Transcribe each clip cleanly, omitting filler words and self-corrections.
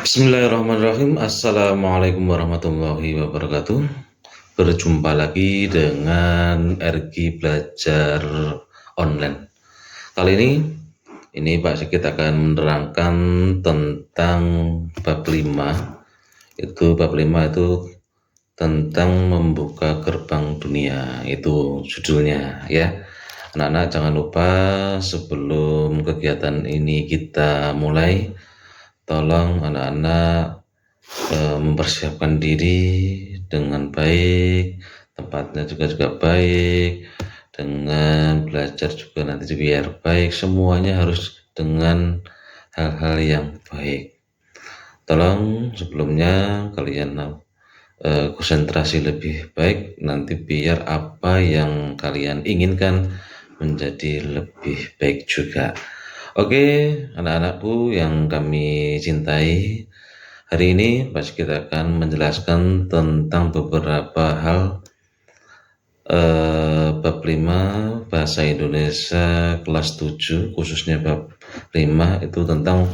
Bismillahirrahmanirrahim. Assalamualaikum warahmatullahi wabarakatuh. Berjumpa lagi dengan RG Belajar Online. Kali ini Pak Sigit akan menerangkan tentang bab 5. Bab 5 itu tentang membuka gerbang dunia. Itu judulnya ya. Anak-anak jangan lupa sebelum kegiatan ini kita mulai, tolong anak-anak mempersiapkan diri dengan baik, tempatnya juga baik, dengan belajar juga nanti biar baik, semuanya harus dengan hal-hal yang baik. Tolong sebelumnya kalian konsentrasi lebih baik nanti biar apa yang kalian inginkan menjadi lebih baik juga. Oke, anak-anakku yang kami cintai, hari ini kita akan menjelaskan tentang beberapa hal bab 5 Bahasa Indonesia kelas 7, khususnya bab 5 itu tentang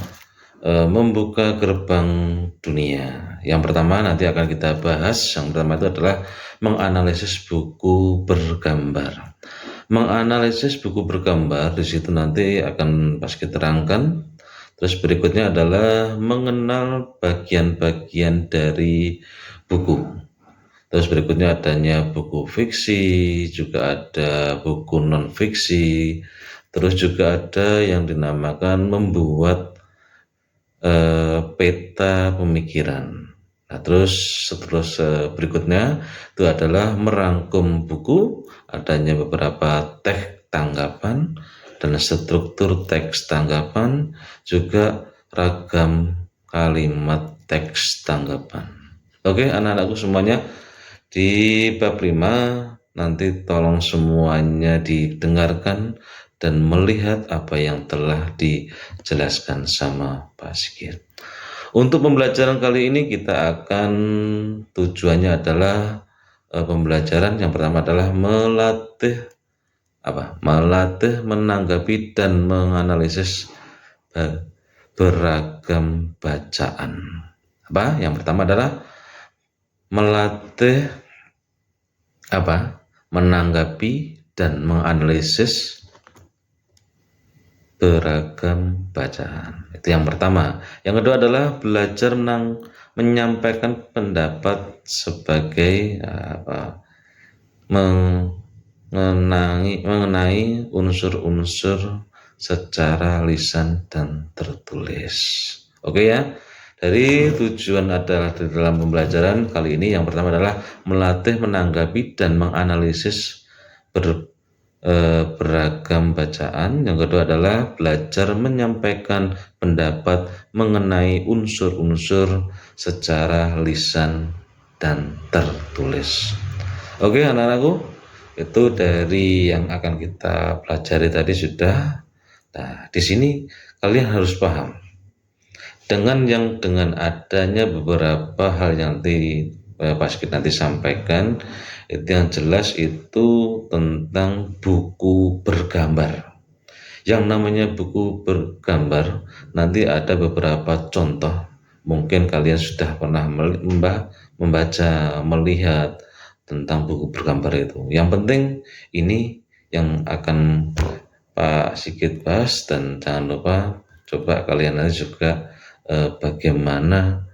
membuka gerbang dunia. Yang pertama nanti akan kita bahas, yang pertama itu adalah menganalisis buku bergambar. Menganalisis buku bergambar di situ nanti akan kita terangkan. Terus berikutnya adalah mengenal bagian-bagian dari buku. Terus berikutnya adanya buku fiksi, juga ada buku non fiksi. Terus juga ada yang dinamakan membuat peta pemikiran. Nah, terus berikutnya itu adalah merangkum buku, adanya beberapa teks tanggapan dan struktur teks tanggapan, juga ragam kalimat teks tanggapan. Oke, anak-anakku semuanya, di bab 5 nanti tolong semuanya didengarkan dan melihat apa yang telah dijelaskan sama Pak Sigit. Untuk pembelajaran kali ini kita akan, tujuannya adalah pembelajaran yang pertama adalah melatih menanggapi dan menganalisis beragam bacaan. Yang pertama adalah melatih menanggapi dan menganalisis beragam bacaan. Itu yang pertama. Yang kedua adalah belajar menyampaikan pendapat sebagai mengenai unsur-unsur secara lisan dan tertulis. Oke ya. Dari tujuan adalah di dalam pembelajaran kali ini yang pertama adalah melatih menanggapi dan menganalisis beragam bacaan. Yang kedua adalah belajar menyampaikan pendapat mengenai unsur-unsur secara lisan dan tertulis. Oke anak-anakku, itu dari yang akan kita pelajari tadi sudah. Nah, di sini kalian harus paham dengan adanya beberapa hal yang Pak Sigit nanti sampaikan, itu yang jelas itu tentang buku bergambar. Yang namanya buku bergambar nanti ada beberapa contoh, mungkin kalian sudah pernah membaca, melihat tentang buku bergambar itu. Yang penting ini yang akan Pak Sigit bahas, dan jangan lupa coba kalian nanti juga bagaimana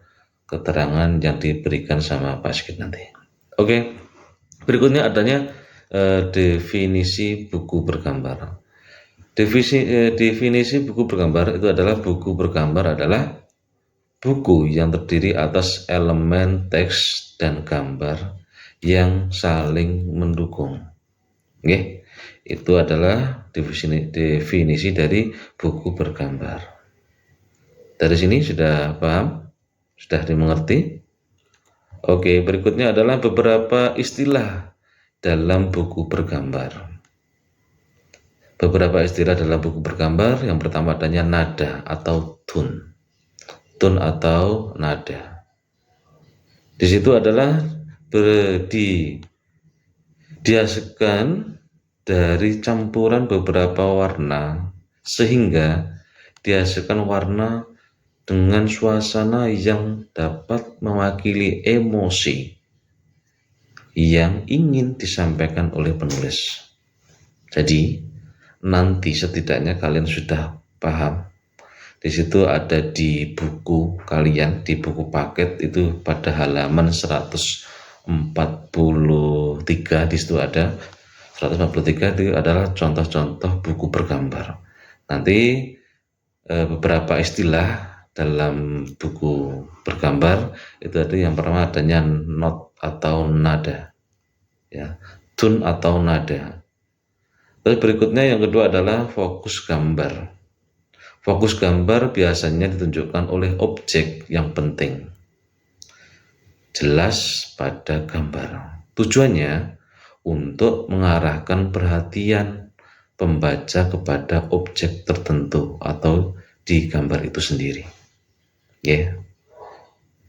keterangan yang diberikan sama Pak Sigit nanti. Oke, berikutnya adanya definisi buku bergambar. Definisi buku bergambar itu adalah buku bergambar adalah buku yang terdiri atas elemen teks dan gambar yang saling mendukung. Oke, itu adalah definisi dari buku bergambar. Dari sini sudah paham? Sudah dimengerti? Oke, berikutnya adalah beberapa istilah dalam buku bergambar. Beberapa istilah dalam buku bergambar, yang pertama adanya nada atau tune. Tune atau nada. Di situ adalah dihasilkan dari campuran beberapa warna sehingga dihasilkan warna dengan suasana yang dapat mewakili emosi yang ingin disampaikan oleh penulis. Jadi, nanti setidaknya kalian sudah paham. Di situ ada di buku kalian, di buku paket itu pada halaman 143, di situ ada 143 itu adalah contoh-contoh buku bergambar. Nanti beberapa istilah dalam buku bergambar itu ada yang pertama adanya not atau nada, ya, tune atau nada. Terus berikutnya yang kedua adalah fokus gambar. Fokus gambar biasanya ditunjukkan oleh objek yang penting, jelas pada gambar. Tujuannya untuk mengarahkan perhatian pembaca kepada objek tertentu atau di gambar itu sendiri. Ya,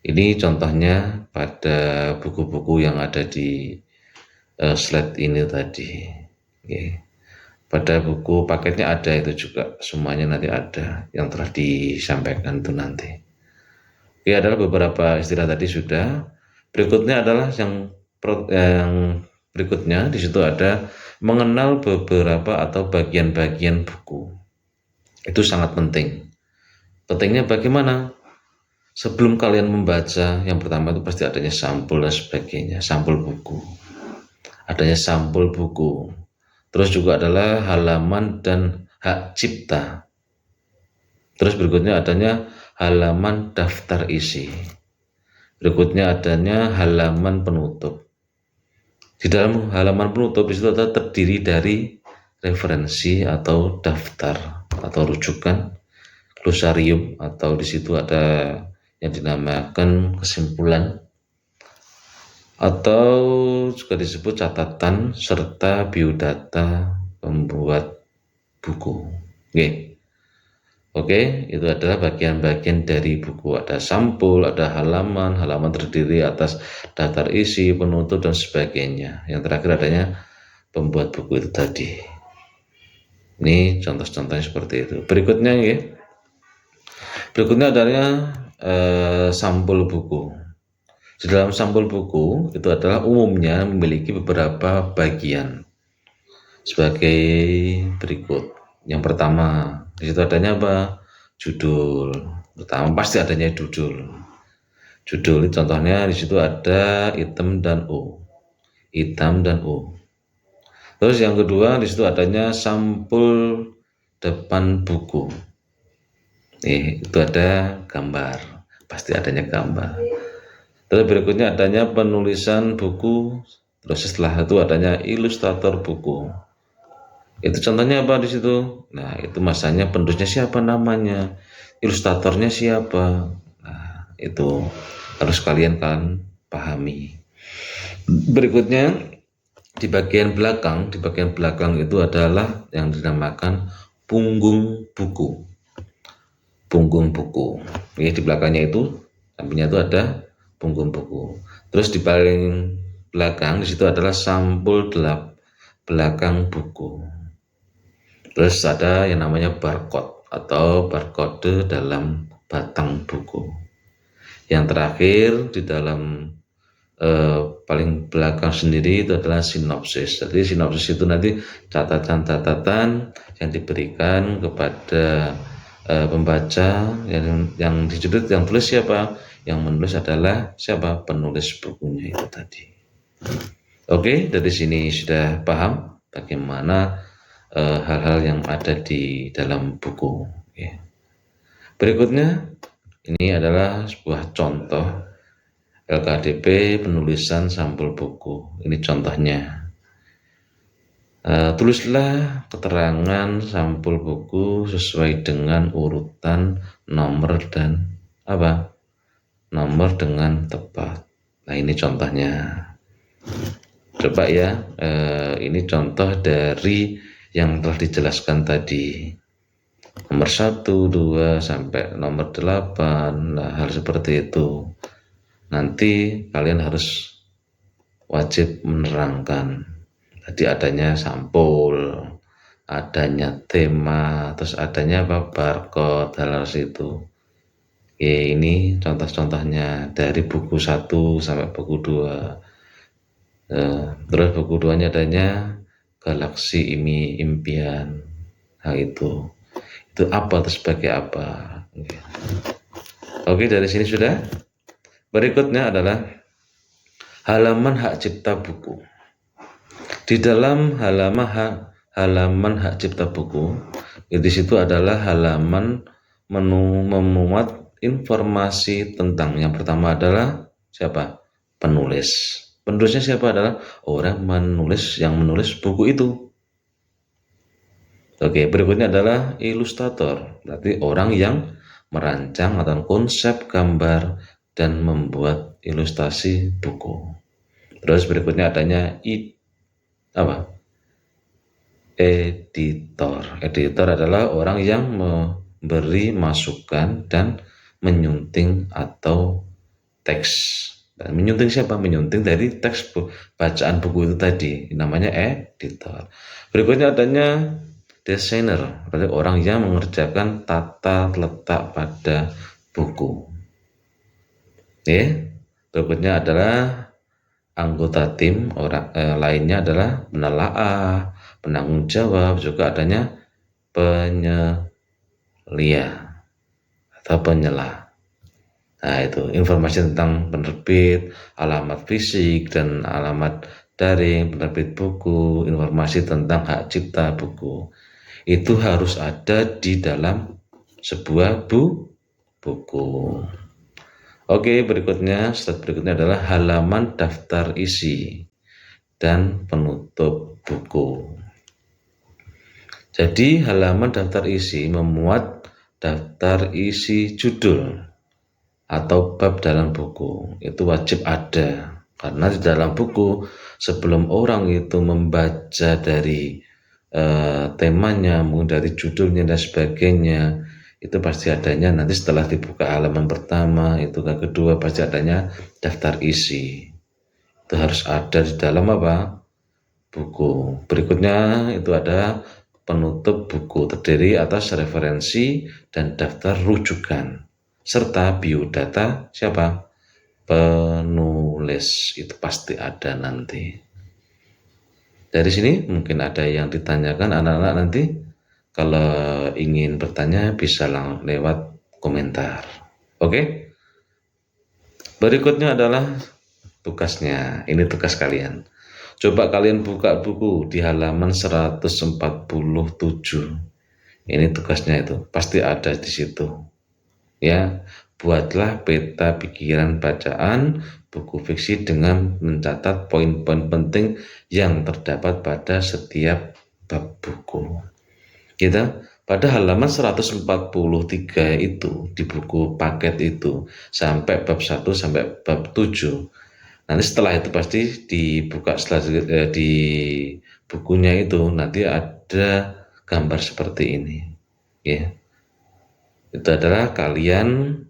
ini contohnya pada buku-buku yang ada di slide ini tadi. Ya. Pada buku paketnya ada itu juga, semuanya nanti ada yang telah disampaikan itu nanti. Oke, adalah beberapa istilah tadi sudah. Berikutnya adalah yang berikutnya di situ ada mengenal beberapa atau bagian-bagian buku. Itu sangat penting. Pentingnya bagaimana? Sebelum kalian membaca, yang pertama itu pasti adanya sampul dan sebagainya, sampul buku. Adanya sampul buku. Terus juga adalah halaman dan hak cipta. Terus berikutnya adanya halaman daftar isi. Berikutnya adanya halaman penutup. Di dalam halaman penutup itu terdiri dari referensi atau daftar atau rujukan, glosarium atau di situ ada yang dinamakan kesimpulan atau juga disebut catatan serta biodata pembuat buku. Oke, itu adalah bagian-bagian dari buku. Ada sampul, ada halaman terdiri atas daftar isi, penutup dan sebagainya. Yang terakhir adanya pembuat buku itu tadi. Ini contoh-contohnya seperti itu. Berikutnya ya. Berikutnya adanya sampul buku. Di dalam sampul buku itu adalah umumnya memiliki beberapa bagian sebagai berikut. Yang pertama, di situ adanya apa? Judul. Pertama pasti adanya judul. Judul itu contohnya di situ ada hitam dan O. Hitam dan O. Terus yang kedua di situ adanya sampul depan buku. Itu ada gambar, pasti adanya gambar. Terus berikutnya adanya penulisan buku. Terus setelah itu adanya ilustrator buku. Itu contohnya apa di situ? Nah, itu masanya penulisnya siapa namanya, ilustratornya siapa. Nah, itu harus kalian pahami. Berikutnya di bagian belakang itu adalah yang dinamakan punggung buku. Punggung buku. Ya, di belakangnya itu, sampingnya itu ada punggung buku. Terus di paling belakang di situ adalah sampul belakang buku. Terus ada yang namanya barcode atau barcode dalam batang buku. Yang terakhir di dalam paling belakang sendiri itu adalah sinopsis. Jadi sinopsis itu nanti catatan-catatan yang diberikan kepada pembaca yang dijudul, yang tulis siapa? Yang menulis adalah siapa? Penulis bukunya itu tadi. Oke, dari sini sudah paham bagaimana hal-hal yang ada di dalam buku. Berikutnya ini adalah sebuah contoh LKDP penulisan sampul buku. Ini contohnya. Tulislah keterangan sampul buku sesuai dengan urutan nomor dan nomor dengan tepat. Nah, ini contohnya. Coba ya, ini contoh dari yang telah dijelaskan tadi, nomor 1, 2 sampai nomor 8. Nah, hal seperti itu nanti kalian harus wajib menerangkan. Tadi adanya sampul, adanya tema, terus adanya barcode, hal situ. Ini contoh-contohnya dari buku 1 sampai buku 2. Terus buku 2-nya adanya Galaksi Impian. Nah, itu apa atau sebagai apa? Oke, dari sini sudah. Berikutnya adalah halaman hak cipta buku. Di dalam halaman hak cipta buku, di situ adalah halaman memuat informasi tentang, yang pertama adalah siapa? Penulis. Penulisnya siapa? Adalah orang yang menulis buku itu. Oke, berikutnya adalah ilustrator, berarti orang yang merancang atau konsep gambar dan membuat ilustrasi buku. Terus berikutnya adanya editor. Editor adalah orang yang memberi masukan dan menyunting atau teks. Dan menyunting siapa? Menyunting dari teks bacaan buku itu tadi, namanya editor. Berikutnya adanya desainer, berarti orang yang mengerjakan tata letak pada buku. Berikutnya adalah anggota tim, lainnya adalah penelaah, penanggung jawab, juga adanya penyelia atau penyela. Nah, itu informasi tentang penerbit, alamat fisik dan alamat daring penerbit buku, informasi tentang hak cipta buku. Itu harus ada di dalam sebuah buku. Oke, step berikutnya adalah halaman daftar isi dan penutup buku. Jadi halaman daftar isi memuat daftar isi judul atau bab dalam buku. Itu wajib ada, karena di dalam buku sebelum orang itu membaca dari temanya, mungkin dari judulnya dan sebagainya, itu pasti adanya nanti setelah dibuka halaman pertama, itu ke kedua pasti adanya daftar isi. Itu harus ada di dalam buku. Berikutnya itu ada penutup buku, terdiri atas referensi dan daftar rujukan serta biodata siapa? Penulis. Itu pasti ada nanti. Dari sini mungkin ada yang ditanyakan anak-anak nanti. Kalau ingin bertanya bisa lewat komentar. Oke? Berikutnya adalah tugasnya. Ini tugas kalian. Coba kalian buka buku di halaman 147. Ini tugasnya itu. Pasti ada di situ. Ya, buatlah peta pikiran bacaan buku fiksi dengan mencatat poin-poin penting yang terdapat pada setiap bab buku. Pada halaman 143 itu di buku paket itu sampai bab 1 sampai bab 7. Nanti setelah itu pasti dibuka di bukunya itu nanti ada gambar seperti ini. Ya. Itu adalah kalian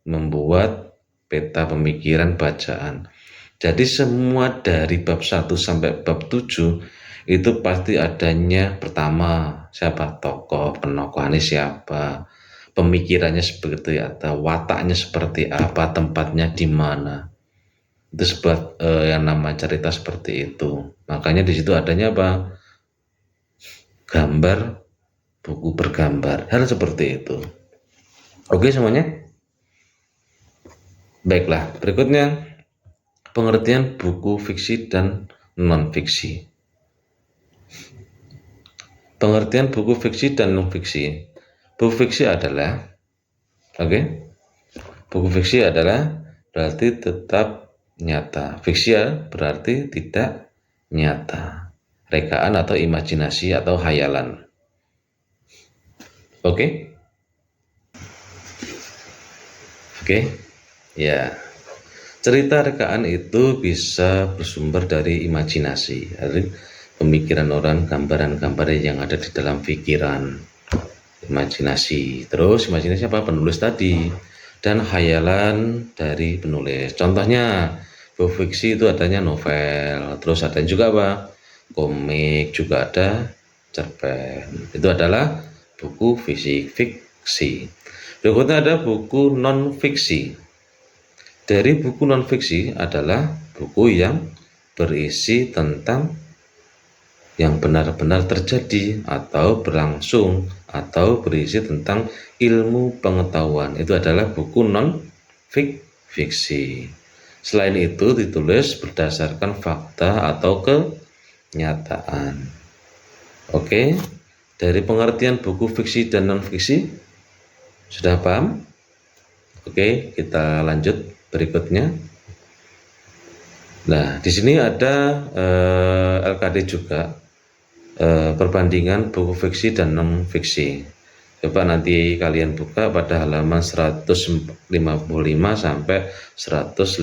membuat peta pemikiran bacaan. Jadi semua dari bab 1 sampai bab 7 itu pasti adanya pertama siapa, tokoh, penokohannya siapa, pemikirannya seperti apa, wataknya seperti apa, tempatnya di mana. Itu sebab yang nama cerita seperti itu. Makanya di situ adanya gambar, buku bergambar, hal seperti itu. Oke semuanya? Baiklah, berikutnya pengertian buku fiksi dan non-fiksi. Pengertian buku fiksi dan non-fiksi. Buku fiksi adalah, buku fiksi adalah berarti tetap nyata. Fiksi berarti tidak nyata. Rekaan atau imajinasi atau hayalan. Oke? Ya. Cerita rekaan itu bisa bersumber dari imajinasi, dari pemikiran orang, gambaran-gambar yang ada di dalam pikiran, imajinasi. Terus imajinasi apa? Penulis tadi, dan hayalan dari penulis. Contohnya buku fiksi itu adanya novel, terus ada juga komik, juga ada cerpen. Itu adalah buku fiksi. Berikutnya ada buku non-fiksi. Dari buku non-fiksi adalah buku yang berisi tentang yang benar-benar terjadi atau berlangsung atau berisi tentang ilmu pengetahuan. Itu adalah buku non-fiksi. Selain itu ditulis berdasarkan fakta atau kenyataan. Oke, dari pengertian buku fiksi dan non-fiksi sudah paham? Oke, kita lanjut berikutnya. Nah, di sini ada LKD juga, perbandingan buku fiksi dan non-fiksi. Coba nanti kalian buka pada halaman 155 sampai 156.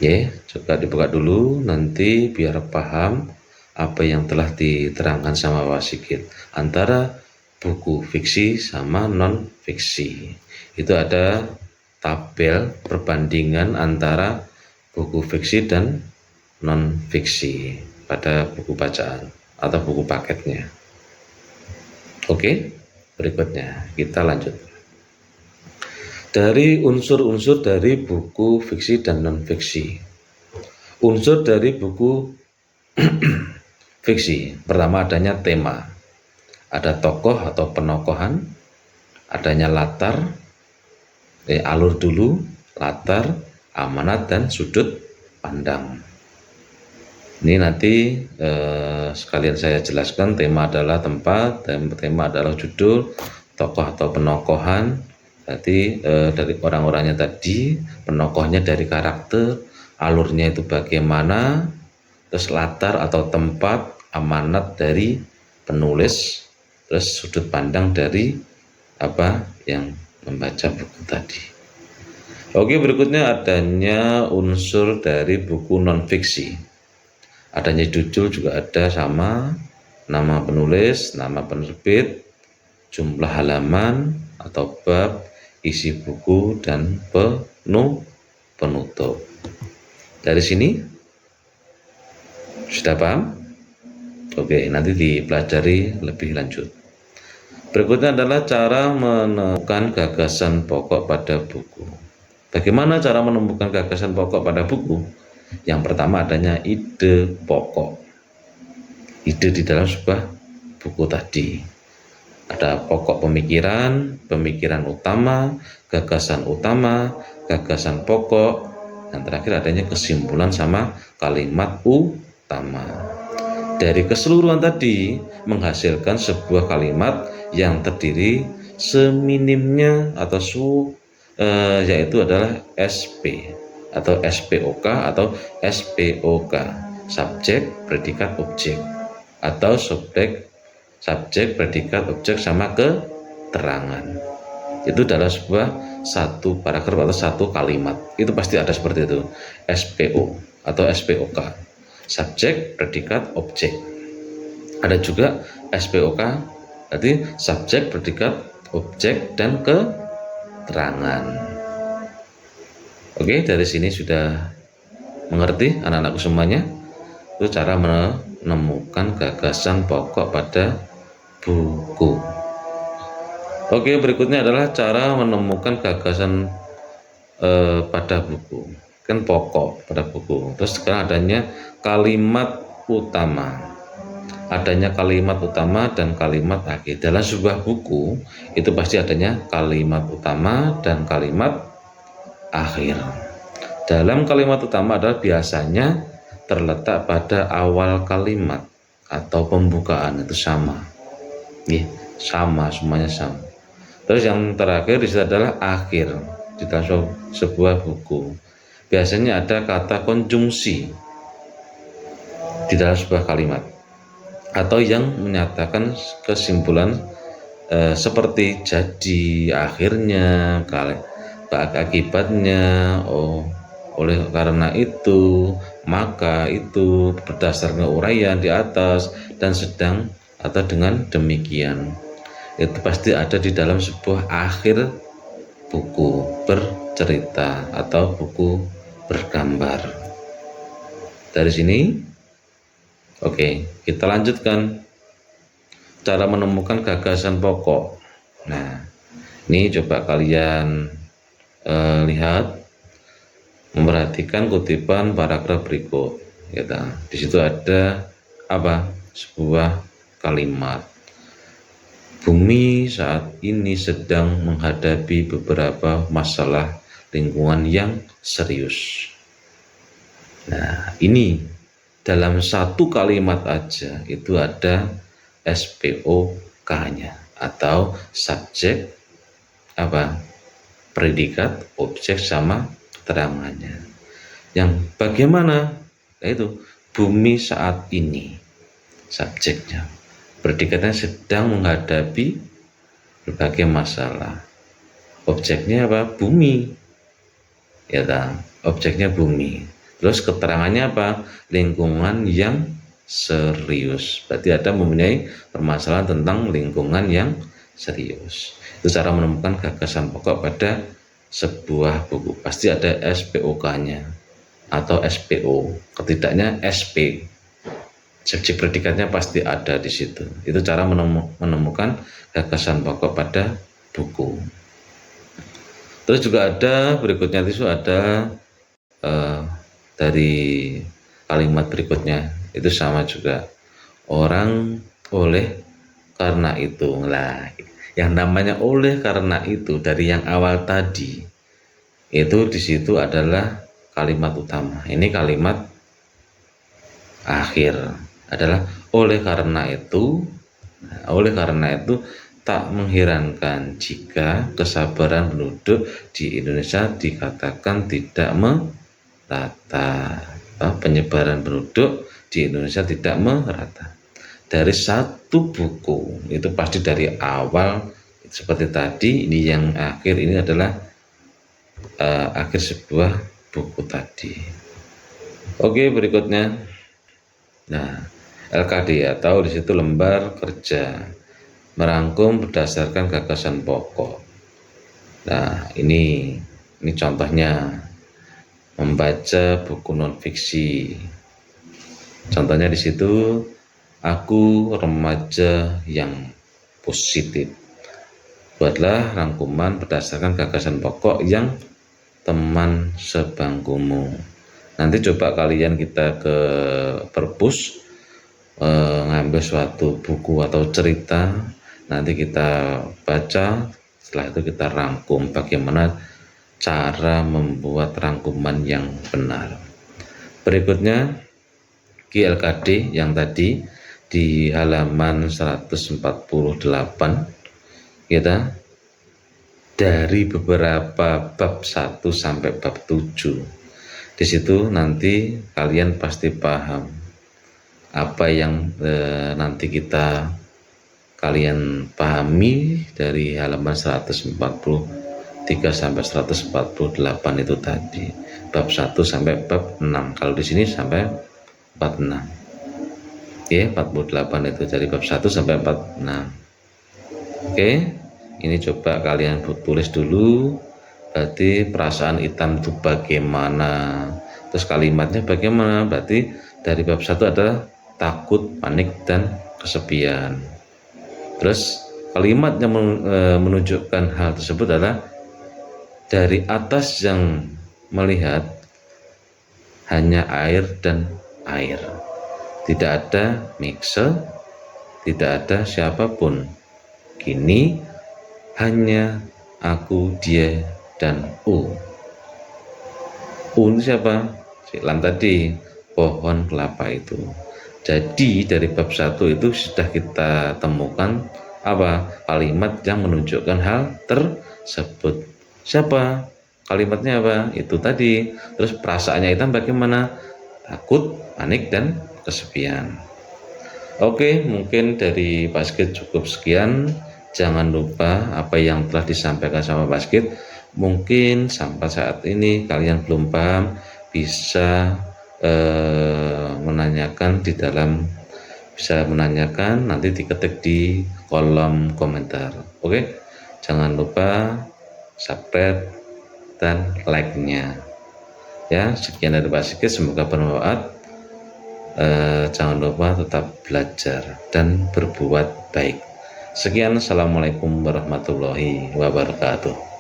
Ya, coba dibuka dulu nanti biar paham apa yang telah diterangkan sama Pak Sigit antara buku fiksi sama non-fiksi. Itu ada tabel perbandingan antara buku fiksi dan non-fiksi pada buku bacaan atau buku paketnya. Oke, berikutnya kita lanjut. Dari unsur-unsur dari buku fiksi dan non-fiksi. Unsur dari buku fiksi, pertama adanya tema, ada tokoh atau penokohan, adanya latar, alur dulu, latar, amanat, dan sudut pandang. Ini nanti sekalian saya jelaskan. Tema adalah tempat, tema adalah judul, tokoh atau penokohan, berarti dari orang-orangnya tadi, penokohnya dari karakter, alurnya itu bagaimana, terus latar atau tempat, amanat dari penulis, terus sudut pandang dari apa yang membaca buku tadi. Oke, berikutnya adanya unsur dari buku non-fiksi. Adanya judul juga ada sama, nama penulis, nama penerbit, jumlah halaman atau bab, isi buku, dan penutup. Dari sini sudah paham? Oke, nanti dipelajari lebih lanjut. Berikutnya adalah cara menemukan gagasan pokok pada buku. Bagaimana cara menemukan gagasan pokok pada buku? Yang pertama adanya ide pokok. Ide di dalam sebuah buku tadi. Ada pokok pemikiran, pemikiran utama, gagasan pokok, dan terakhir adanya kesimpulan sama kalimat utama. Dari keseluruhan tadi menghasilkan sebuah kalimat yang terdiri seminimnya atau yaitu adalah SP atau SPOK atau SPOK, subjek, predikat, objek, atau subjek, predikat, objek sama keterangan. Itu dalam sebuah satu paragraf atau satu kalimat. Itu pasti ada seperti itu. SPO atau SPOK, subjek, predikat, objek. Ada juga SPOK, berarti subjek, predikat, objek, dan keterangan. Oke, dari sini sudah mengerti anak-anakku semuanya? Itu cara menemukan gagasan pokok pada buku. Oke, berikutnya adalah cara menemukan gagasan pada buku. Kan pokok pada buku. Terus sekarang adanya kalimat utama. Adanya kalimat utama dan kalimat akhir. Dalam sebuah buku itu pasti adanya kalimat utama dan kalimat akhir. Dalam kalimat utama adalah biasanya terletak pada awal kalimat atau pembukaan, itu sama. Sama, semuanya sama. Terus yang terakhir di situ adalah akhir di dalam sebuah buku. Biasanya ada kata konjungsi di dalam sebuah kalimat atau yang menyatakan kesimpulan seperti jadi, akhirnya, akibatnya, oleh karena itu, maka itu, berdasarkan uraian di atas, dan sedang atau dengan demikian. Itu pasti ada di dalam sebuah akhir buku bercerita atau buku bergambar. Dari sini, oke, kita lanjutkan cara menemukan gagasan pokok. Nah, ini coba kalian lihat, memperhatikan kutipan paragraf berikut. Gitu. Di situ ada apa? Sebuah kalimat. Bumi saat ini sedang menghadapi beberapa masalah lingkungan yang serius. Nah, ini dalam satu kalimat aja itu ada SPOK-nya atau subjek, apa, predikat, objek sama keterangannya. Yang bagaimana? Yaitu bumi saat ini, subjeknya. Predikatnya sedang menghadapi berbagai masalah. Objeknya apa? Bumi. Ya kan? Objeknya bumi. Terus keterangannya apa? Lingkungan yang serius. Berarti ada mempunyai permasalahan tentang lingkungan yang serius. Itu cara menemukan gagasan pokok pada sebuah buku. Pasti ada SPOK-nya atau SPO. Ketidaknya SP. Subjek predikatnya pasti ada di situ. Itu cara menemukan gagasan pokok pada buku. Terus juga ada berikutnya itu ada dari kalimat berikutnya itu sama juga, orang oleh karena itu. Lah, yang namanya oleh karena itu dari yang awal tadi itu di situ adalah kalimat utama. Ini kalimat akhir adalah oleh karena itu. Oleh karena itu tak mengherankan jika kesabaran penduduk di Indonesia dikatakan tidak merata. Penyebaran penduduk di Indonesia tidak merata. Dari satu buku itu pasti dari awal seperti tadi, ini yang akhir ini adalah akhir sebuah buku tadi. Oke, berikutnya. Nah, LKD atau di situ lembar kerja merangkum berdasarkan gagasan pokok. Nah, ini contohnya membaca buku non-fiksi. Contohnya di situ, aku remaja yang positif. Buatlah rangkuman berdasarkan gagasan pokok yang teman sebangkumu. Nanti coba kalian kita ke perpus, ngambil suatu buku atau cerita, nanti kita baca, setelah itu kita rangkum bagaimana cara membuat rangkuman yang benar. Berikutnya GLKD yang tadi di halaman 148, kita dari beberapa bab 1 sampai bab 7. Di situ nanti kalian pasti paham apa yang nanti kalian pahami dari halaman 143 sampai 148 itu tadi, bab 1 sampai bab 6. Kalau di sini sampai 46. Oke, 48 itu dari bab 1 sampai 46. Oke, ini coba kalian tulis dulu. Berarti perasaan hitam itu bagaimana, terus kalimatnya bagaimana. Berarti dari bab 1 adalah takut, panik, dan kesepian. Terus kalimat yang menunjukkan hal tersebut adalah dari atas yang melihat hanya air dan air, tidak ada mixer, tidak ada siapapun. Kini hanya aku, dia, dan U. U itu siapa? Silam tadi, pohon kelapa itu. Jadi dari bab 1 itu sudah kita temukan apa? Kalimat yang menunjukkan hal tersebut. Siapa? Kalimatnya apa? Itu tadi. Terus perasaannya itu bagaimana? Takut, panik, dan kesepian. Oke, mungkin dari Pak Sigit cukup sekian. Jangan lupa apa yang telah disampaikan sama Pak Sigit. Mungkin sampai saat ini kalian belum paham, bisa menanyakan di dalam, bisa menanyakan nanti diketik di kolom komentar. Oke, jangan lupa subscribe dan like-nya. Ya, sekian dari Pak Sigit, semoga bermanfaat. Jangan lupa tetap belajar dan berbuat baik. Sekian, assalamualaikum warahmatullahi wabarakatuh.